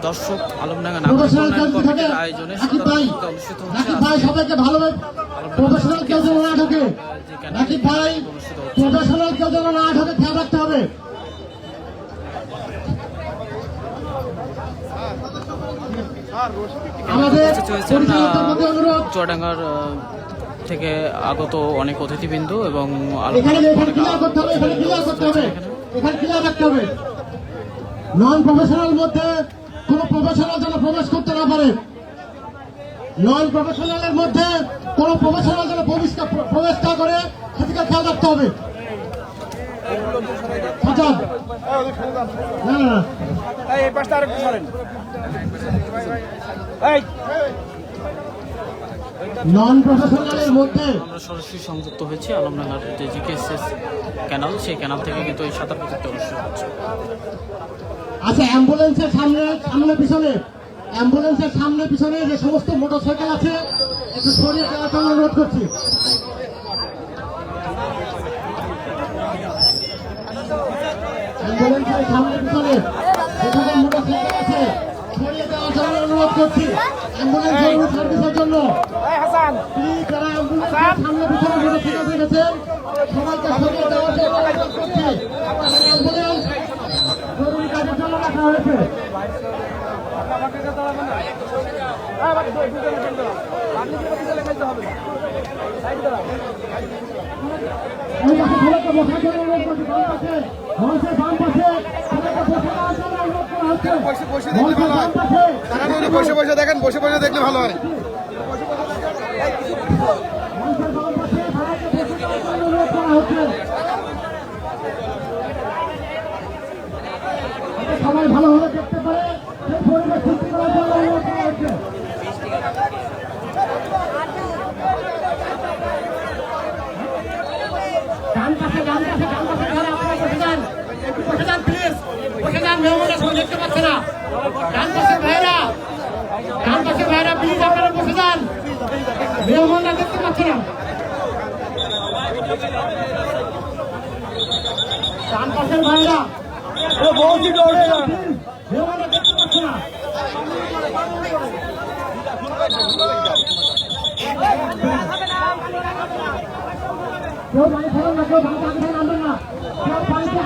দর্শক আলমডাঙ্গা নাগরিক উন্নয়ন কমিটির আয়োজনে অনুষ্ঠিত হচ্ছে সবাইকে ভালোভাবে প্রফেশনাল কেউ যেন না ঢোকে। নাকি ভাই প্রফেশনাল কেউ যেন না ঢোকে, খেয়াল রাখতে হবে। আমাদের চুয়াডাঙ্গার থেকে আগত অনেক অতিথিবৃন্দ এবং নন প্রফেশনাল মধ্যে কোন প্রফেশনাল যেন প্রবেশ করতে না পারে। নন প্রফেশনালের মধ্যে কোন প্রফেশনাল যেন প্রবেশ না করে, সেদিকে খেয়াল রাখতে হবে। নন প্রফেশনালের মধ্যে আমরা সরাসরি সংযুক্ত হয়েছি আলমডাঙ্গার যে জিকেএসএস ক্যানাল, সেই ক্যানাল থেকে কিন্তু এই সাঁতার প্রতিযোগিতা অনুষ্ঠিত হচ্ছে। আচ্ছা, অ্যাম্বুলেন্সের সামনে পিছনে, অ্যাম্বুলেন্সের সামনে পিছনে যে সমস্ত মোটরসাইকেল আছে একটু সরিয়ে দেওয়ার জন্য অনুরোধ করছি। অ্যাম্বুলেন্সের সামনে পিছনে যেখানে মোটরসাইকেল আছে সরিয়ে দেওয়ার জন্য অনুরোধ করছি। অ্যাম্বুলেন্সের সার্ভিসের জন্য প্লিজ যারা অ্যাম্বুলেন্সের সামনে পিছনে মোটরসাইকেল রেখেছেন সবাইকে সরিয়ে দেওয়ার জন্য অনুরোধ করছি। অ্যাম্বুলেন্স জরুরি কাজের জন্য রাখা হয়েছে। বসে বসে দেখেন, বসে বসে দেখলে ভালো হয়। সবাই ভালোভাবে দেখতে পারে সেই পরিবেশ সৃষ্টি করার জন্য অনুরোধ করা হচ্ছে। ডান পাশে বসে যান, প্লিজ বসে যান। মেহমানরা সব দেখতে পাচ্ছে না। ডান পাশে ভাইরা প্লিজ আপনারা বসে যান, মেহমানরা দেখতে পাচ্ছে না। ডান পাশের ভাইরা মেহমানরা দেখতে পাচ্ছে না। কেউ পানি খাবেন না, কেউ ভালো পানি নামবেন না, কেউ পানিতে